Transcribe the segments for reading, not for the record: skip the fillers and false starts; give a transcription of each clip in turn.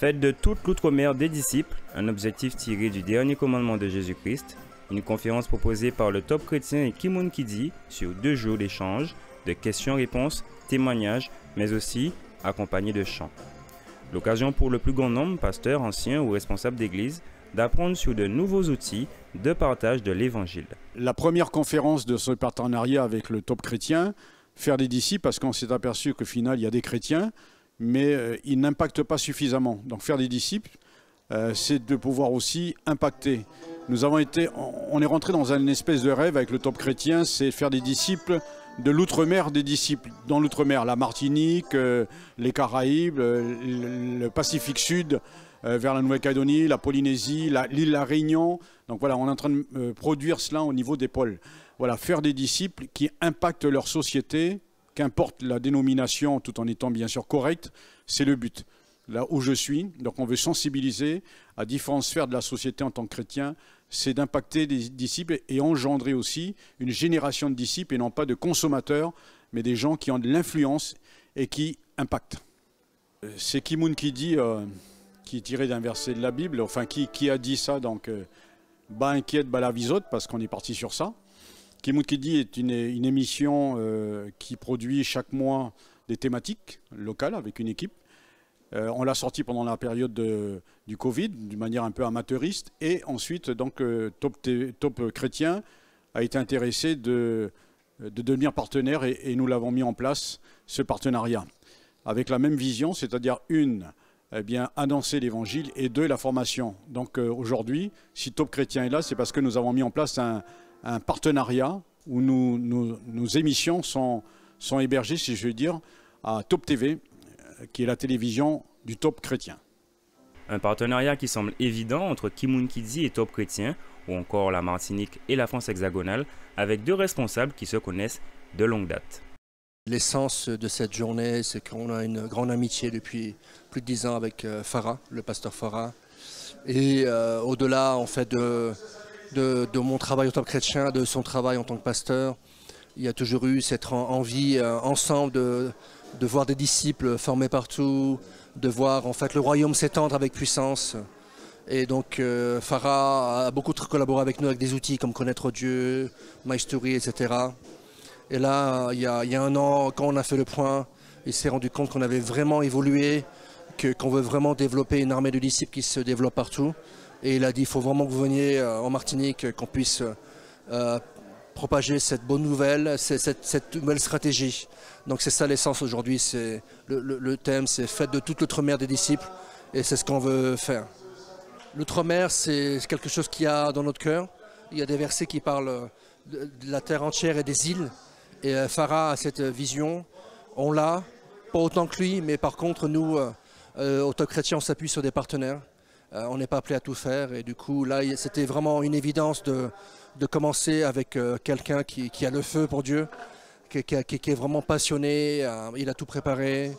Faites de toute l'outre-mer des disciples, un objectif tiré du dernier commandement de Jésus-Christ, une conférence proposée par le Top Chrétien et Kimoun Kidi sur 2 jours d'échanges, de questions-réponses, témoignages, mais aussi accompagnés de chants. L'occasion pour le plus grand nombre, pasteurs, anciens ou responsables d'église, d'apprendre sur de nouveaux outils de partage de l'évangile. La première conférence de ce partenariat avec le Top Chrétien, faire des disciples, parce qu'on s'est aperçu qu'au final, il y a des chrétiens, mais ils n'impactent pas suffisamment. Donc faire des disciples, c'est de pouvoir aussi impacter. On est rentré dans une espèce de rêve avec le Top Chrétien, c'est faire des disciples de l'outre-mer des disciples. Dans l'outre-mer, la Martinique, les Caraïbes, le Pacifique Sud, vers la Nouvelle-Calédonie, la Polynésie, l'île La Réunion. Donc voilà, on est en train de produire cela au niveau des pôles. Voilà, faire des disciples qui impactent leur société, qu'importe la dénomination, tout en étant bien sûr correct, c'est le but. Là où je suis, donc on veut sensibiliser à différentes sphères de la société en tant que chrétien, c'est d'impacter des disciples et engendrer aussi une génération de disciples et non pas de consommateurs, mais des gens qui ont de l'influence et qui impactent. C'est Kimoun Kidi qui est tiré d'un verset de la Bible, enfin qui a dit ça, donc bas inquiète, bas la visote, parce qu'on est parti sur ça. Kimoun Kidi est une émission qui produit chaque mois des thématiques locales avec une équipe. On l'a sorti pendant la période du Covid, d'une manière un peu amateuriste. Et ensuite, donc, Top Chrétien a été intéressé de devenir partenaire et nous l'avons mis en place, ce partenariat. Avec la même vision, c'est-à-dire eh bien, annoncer l'évangile et 2, la formation. Donc aujourd'hui, si Top Chrétien est là, c'est parce que nous avons mis en place un partenariat où nos émissions sont hébergées, si je veux dire, à Top TV, qui est la télévision du Top Chrétien. Un partenariat qui semble évident entre Kimoun Kidi et Top Chrétien, ou encore la Martinique et la France hexagonale, avec 2 responsables qui se connaissent de longue date. L'essence de cette journée, c'est qu'on a une grande amitié depuis plus de 10 ans avec Farah, le pasteur Farah. Et au-delà en fait, de mon travail au Top Chrétien, de son travail en tant que pasteur, il y a toujours eu cette envie ensemble de voir des disciples formés partout, de voir en fait le royaume s'étendre avec puissance. Et donc Farah a beaucoup collaboré avec nous avec des outils comme Connaître Dieu, My Story, etc. Et là, il y a 1 an, quand on a fait le point, il s'est rendu compte qu'on avait vraiment évolué, qu'on veut vraiment développer une armée de disciples qui se développe partout. Et il a dit, il faut vraiment que vous veniez en Martinique, qu'on puisse propager cette bonne nouvelle, cette nouvelle stratégie. Donc c'est ça l'essence aujourd'hui, le thème, c'est faites de toute l'outre-mer des disciples, et c'est ce qu'on veut faire. L'outre-mer, c'est quelque chose qu'il y a dans notre cœur. Il y a des versets qui parlent de la terre entière et des îles, et Farah a cette vision, on l'a, pas autant que lui, mais par contre nous, au Top Chrétien, on s'appuie sur des partenaires. On n'est pas appelé à tout faire, et du coup là c'était vraiment une évidence de commencer avec quelqu'un qui a le feu pour Dieu, qui est vraiment passionné, il a tout préparé.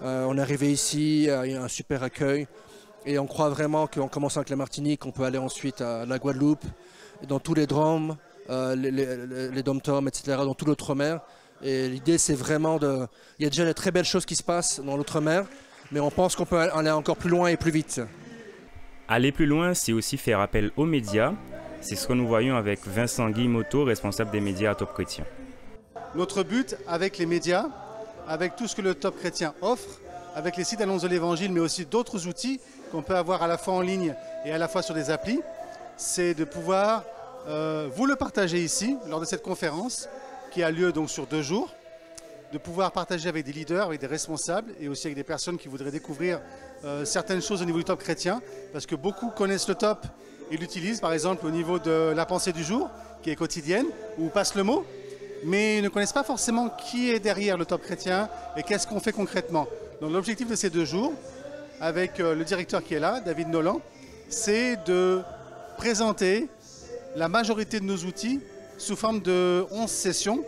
On est arrivé ici, il y a un super accueil, et on croit vraiment qu'en commençant avec la Martinique, on peut aller ensuite à la Guadeloupe, dans tous les DROM, les dom-toms, etc., dans tout l'outre-mer. Et l'idée c'est vraiment il y a déjà de très belles choses qui se passent dans l'outre-mer, mais on pense qu'on peut aller encore plus loin et plus vite. Aller plus loin, c'est aussi faire appel aux médias. C'est ce que nous voyons avec Vincent Guillemoto, responsable des médias à Top Chrétien. Notre but avec les médias, avec tout ce que le Top Chrétien offre, avec les sites annonces de l'Évangile, mais aussi d'autres outils qu'on peut avoir à la fois en ligne et à la fois sur des applis, c'est de pouvoir vous le partager ici, lors de cette conférence, qui a lieu donc sur 2 jours, de pouvoir partager avec des leaders, avec des responsables et aussi avec des personnes qui voudraient découvrir certaines choses au niveau du Top Chrétien, parce que beaucoup connaissent le Top et l'utilisent, par exemple au niveau de la pensée du jour, qui est quotidienne, ou passe le mot, mais ils ne connaissent pas forcément qui est derrière le Top Chrétien et qu'est-ce qu'on fait concrètement. Donc l'objectif de ces 2 jours, avec le directeur qui est là, David Nolan, c'est de présenter la majorité de nos outils sous forme de 11 sessions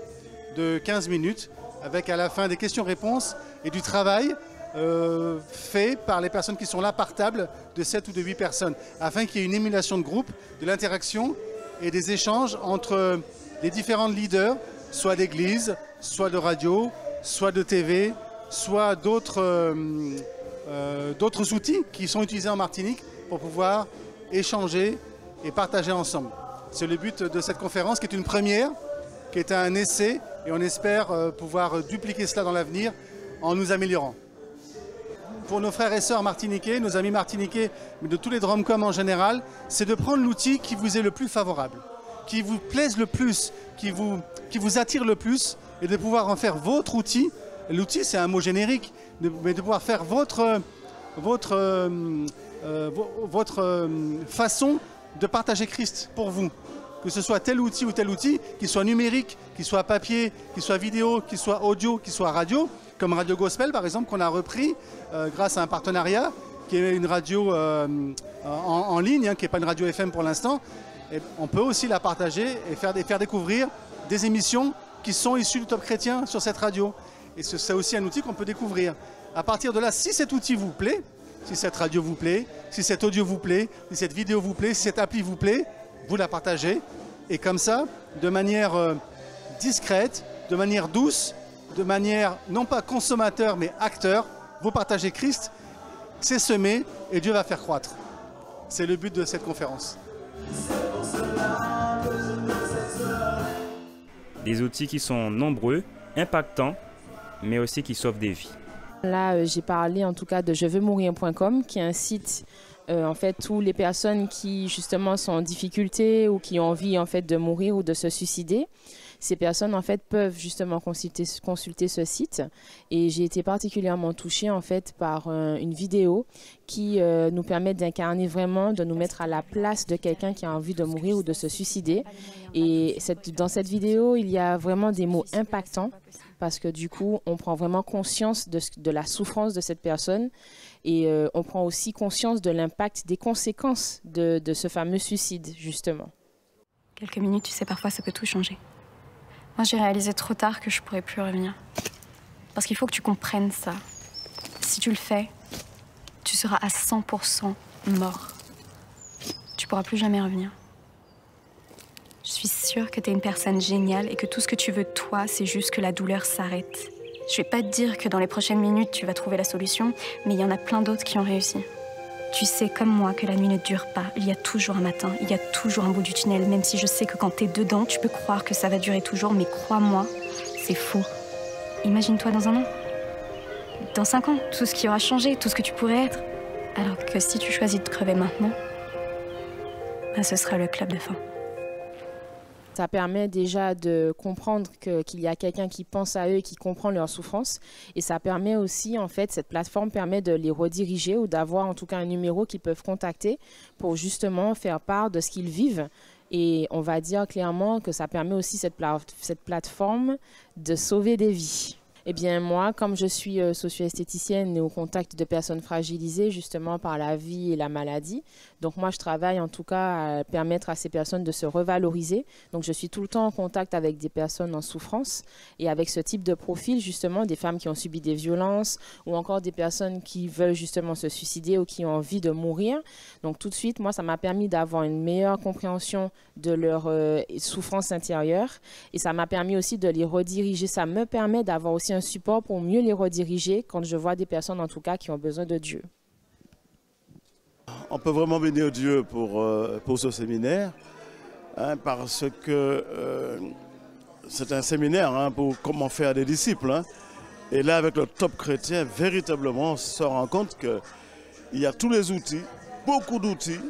de 15 minutes, avec à la fin des questions-réponses et du travail fait par les personnes qui sont là par table de 7 ou de 8 personnes, afin qu'il y ait une émulation de groupe, de l'interaction et des échanges entre les différents leaders, soit d'église, soit de radio, soit de TV, soit d'autres d'autres outils qui sont utilisés en Martinique pour pouvoir échanger et partager ensemble. C'est le but de cette conférence qui est une première, qui est un essai et on espère pouvoir dupliquer cela dans l'avenir en nous améliorant. Pour nos frères et sœurs martiniquais, nos amis martiniquais, mais de tous les Dromcom en général, c'est de prendre l'outil qui vous est le plus favorable, qui vous plaise le plus, qui vous attire le plus et de pouvoir en faire votre outil. L'outil, c'est un mot générique, mais de pouvoir faire votre façon de partager Christ pour vous. Que ce soit tel outil ou tel outil, qu'il soit numérique, qu'il soit papier, qu'il soit vidéo, qu'il soit audio, qu'il soit radio, comme Radio Gospel par exemple, qu'on a repris grâce à un partenariat, qui est une radio en ligne, hein, qui n'est pas une radio FM pour l'instant. Et on peut aussi la partager et faire découvrir des émissions qui sont issues du Top Chrétien sur cette radio. Et c'est aussi un outil qu'on peut découvrir. À partir de là, si cet outil vous plaît, si cette radio vous plaît, si cet audio vous plaît, si cette vidéo vous plaît, si cette appli vous plaît, vous la partagez. Et comme ça, de manière discrète, de manière douce, de manière non pas consommateur mais acteur, vous partagez Christ, c'est semé et Dieu va faire croître. C'est le but de cette conférence. Des outils qui sont nombreux, impactants, mais aussi qui sauvent des vies. Là, j'ai parlé en tout cas de jeveuxmourir.com, qui est un site, en fait, où les personnes qui justement sont en difficulté ou qui ont envie en fait de mourir ou de se suicider, ces personnes en fait peuvent justement consulter ce site. Et j'ai été particulièrement touchée en fait par une vidéo qui nous permet d'incarner vraiment, de nous mettre à la place de quelqu'un qui a envie de mourir ou de se suicider. Et dans cette vidéo, il y a vraiment des mots impactants, parce que du coup, on prend vraiment conscience de la souffrance de cette personne et on prend aussi conscience de l'impact, des conséquences de ce fameux suicide, justement. Quelques minutes, tu sais, parfois ça peut tout changer. Moi, j'ai réalisé trop tard que je pourrais plus revenir. Parce qu'il faut que tu comprennes ça. Si tu le fais, tu seras à 100% mort. Tu pourras plus jamais revenir. Je suis sûre que tu es une personne géniale et que tout ce que tu veux de toi, c'est juste que la douleur s'arrête. Je vais pas te dire que dans les prochaines minutes, tu vas trouver la solution, mais il y en a plein d'autres qui ont réussi. Tu sais comme moi que la nuit ne dure pas. Il y a toujours un matin, il y a toujours un bout du tunnel, même si je sais que quand t'es dedans, tu peux croire que ça va durer toujours, mais crois-moi, c'est faux. Imagine-toi dans 1 an, dans 5 ans, tout ce qui aura changé, tout ce que tu pourrais être. Alors que si tu choisis de crever maintenant, ben ce sera le club de fin. Ça permet déjà de comprendre qu'il y a quelqu'un qui pense à eux et qui comprend leur souffrance. Et ça permet aussi, en fait, cette plateforme permet de les rediriger ou d'avoir en tout cas un numéro qu'ils peuvent contacter pour justement faire part de ce qu'ils vivent. Et on va dire clairement que ça permet aussi cette plateforme de sauver des vies. Eh bien, moi, comme je suis socio-esthéticienne et au contact de personnes fragilisées justement par la vie et la maladie, donc moi, je travaille en tout cas à permettre à ces personnes de se revaloriser. Donc, je suis tout le temps en contact avec des personnes en souffrance et avec ce type de profil, justement, des femmes qui ont subi des violences ou encore des personnes qui veulent justement se suicider ou qui ont envie de mourir. Donc, tout de suite, moi, ça m'a permis d'avoir une meilleure compréhension de leur souffrance intérieure et ça m'a permis aussi de les rediriger. Ça me permet d'avoir aussi un support pour mieux les rediriger quand je vois des personnes en tout cas qui ont besoin de Dieu. On peut vraiment bénir Dieu pour ce séminaire hein, parce que c'est un séminaire hein, pour comment faire des disciples. Hein. Et là avec le Top Chrétien, véritablement on se rend compte qu'il y a tous les outils, beaucoup d'outils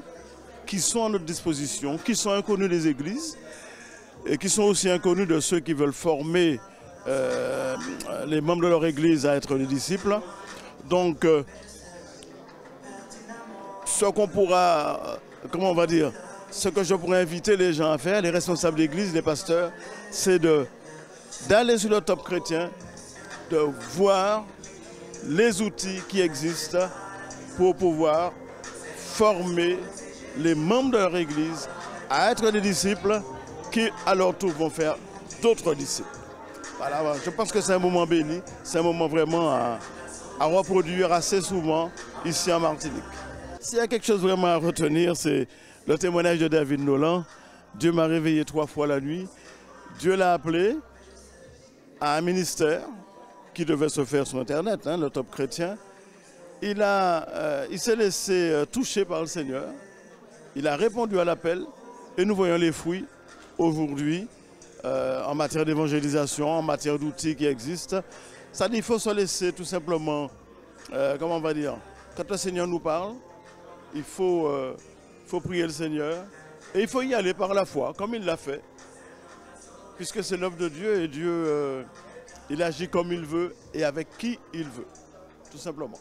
qui sont à notre disposition, qui sont inconnus des églises et qui sont aussi inconnus de ceux qui veulent former les membres de leur église à être des disciples. Donc, ce qu'on pourra, comment on va dire, ce que je pourrais inviter les gens à faire, les responsables d'église, les pasteurs, c'est d'aller sur le Top Chrétien, de voir les outils qui existent pour pouvoir former les membres de leur église à être des disciples qui, à leur tour, vont faire d'autres disciples. Voilà, je pense que c'est un moment béni, c'est un moment vraiment à reproduire assez souvent ici en Martinique. S'il y a quelque chose vraiment à retenir, c'est le témoignage de David Nolan. Dieu m'a réveillé 3 fois la nuit. Dieu l'a appelé à un ministère qui devait se faire sur Internet, hein, le Top Chrétien. il s'est laissé toucher par le Seigneur. Il a répondu à l'appel et nous voyons les fruits aujourd'hui en matière d'évangélisation, en matière d'outils qui existent. Ça dit, il faut se laisser tout simplement, comment on va dire, quand le Seigneur nous parle, il faut prier le Seigneur et il faut y aller par la foi, comme il l'a fait. Puisque c'est l'œuvre de Dieu et Dieu, il agit comme il veut et avec qui il veut, tout simplement.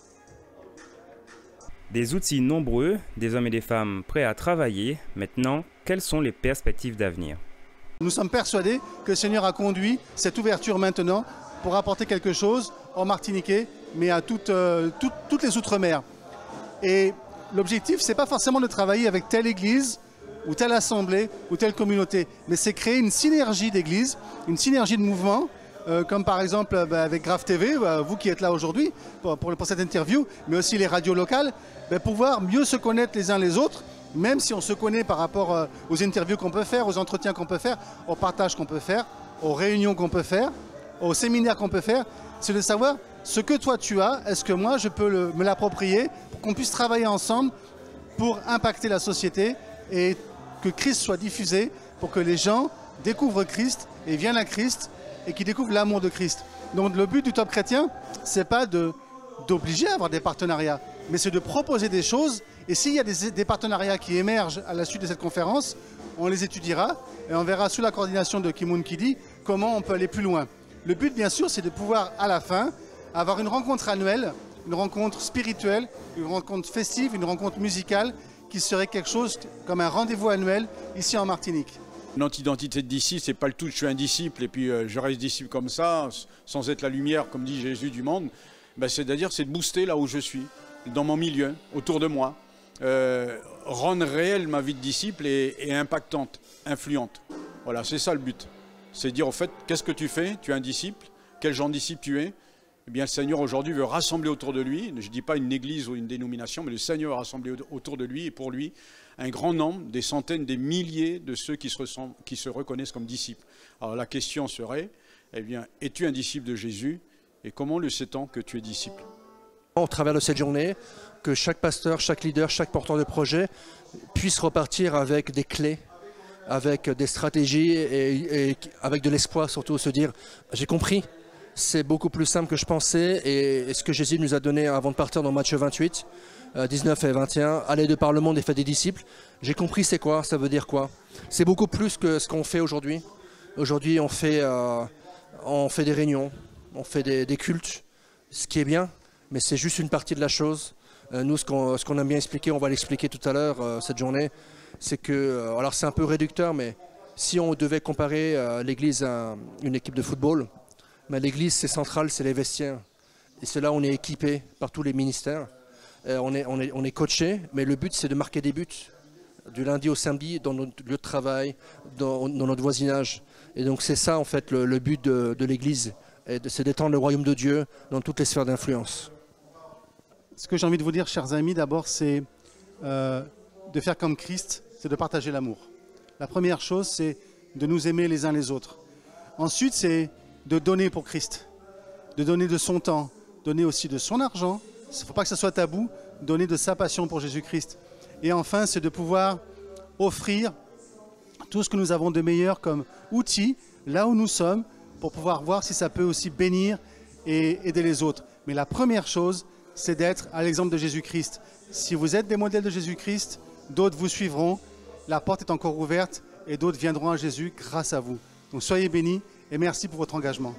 Des outils nombreux, des hommes et des femmes prêts à travailler. Maintenant, quelles sont les perspectives d'avenir? Nous sommes persuadés que le Seigneur a conduit cette ouverture maintenant pour apporter quelque chose en Martiniquais, mais à toutes les Outre-mer. Et l'objectif, ce n'est pas forcément de travailler avec telle église, ou telle assemblée, ou telle communauté, mais c'est créer une synergie d'églises, une synergie de mouvements, comme par exemple avec Grave TV, vous qui êtes là aujourd'hui pour cette interview, mais aussi les radios locales, pouvoir mieux se connaître les uns les autres, même si on se connaît par rapport aux interviews qu'on peut faire, aux entretiens qu'on peut faire, aux partages qu'on peut faire, aux réunions qu'on peut faire, aux séminaires qu'on peut faire, c'est de savoir ce que toi tu as, est-ce que moi je peux me l'approprier pour qu'on puisse travailler ensemble pour impacter la société et que Christ soit diffusé pour que les gens découvrent Christ et viennent à Christ et qu'ils découvrent l'amour de Christ. Donc le but du Top Chrétien, c'est pas d'obliger à avoir des partenariats, mais c'est de proposer des choses. Et s'il y a des partenariats qui émergent à la suite de cette conférence, on les étudiera et on verra sous la coordination de Kimoun Kidi comment on peut aller plus loin. Le but, bien sûr, c'est de pouvoir, à la fin, avoir une rencontre annuelle, une rencontre spirituelle, une rencontre festive, une rencontre musicale, qui serait quelque chose comme un rendez-vous annuel ici en Martinique. Notre identité de disciple, c'est pas le tout, je suis un disciple et puis je reste disciple comme ça, sans être la lumière, comme dit Jésus du monde. C'est-à-dire, c'est de booster là où je suis, dans mon milieu, autour de moi. Rendre réelle ma vie de disciple et impactante, influente. Voilà, c'est ça le but. C'est dire, au fait, qu'est-ce que tu fais? Tu es un disciple. Quel genre de disciple tu es? Eh bien, le Seigneur aujourd'hui veut rassembler autour de lui, je ne dis pas une église ou une dénomination, mais le Seigneur veut rassembler autour de lui et pour lui un grand nombre, des centaines, des milliers de ceux qui se reconnaissent comme disciples. Alors la question serait, eh bien, es-tu un disciple de Jésus et comment le sait-on que tu es disciple? Au travers de cette journée, que chaque pasteur, chaque leader, chaque porteur de projet puisse repartir avec des clés, avec des stratégies et avec de l'espoir surtout, se dire j'ai compris. C'est beaucoup plus simple que je pensais et ce que Jésus nous a donné avant de partir dans Matthieu 28, 19 et 21, allez de par le monde et faites des disciples. J'ai compris c'est quoi, ça veut dire quoi. C'est beaucoup plus que ce qu'on fait aujourd'hui. Aujourd'hui on fait des réunions, on fait des cultes, ce qui est bien, mais c'est juste une partie de la chose. Nous ce qu'on aime bien expliquer, on va l'expliquer tout à l'heure cette journée, c'est que, alors c'est un peu réducteur, mais si on devait comparer l'église à une équipe de football, mais l'église, c'est central, c'est les vestiaires. Et c'est là où on est équipé par tous les ministères. On est coaché, mais le but, c'est de marquer des buts. Du lundi au samedi, dans notre lieu de travail, dans notre voisinage. Et donc c'est ça, en fait, le but de l'église. C'est d'étendre le royaume de Dieu dans toutes les sphères d'influence. Ce que j'ai envie de vous dire, chers amis, d'abord, c'est de faire comme Christ, c'est de partager l'amour. La première chose, c'est de nous aimer les uns les autres. Ensuite, c'est de donner pour Christ, de donner de son temps, donner aussi de son argent. Il ne faut pas que ce soit tabou, donner de sa passion pour Jésus-Christ. Et enfin, c'est de pouvoir offrir tout ce que nous avons de meilleur comme outil, là où nous sommes, pour pouvoir voir si ça peut aussi bénir et aider les autres. Mais la première chose, c'est d'être à l'exemple de Jésus-Christ. Si vous êtes des modèles de Jésus-Christ, d'autres vous suivront. La porte est encore ouverte et d'autres viendront à Jésus grâce à vous. Donc soyez bénis et merci pour votre engagement.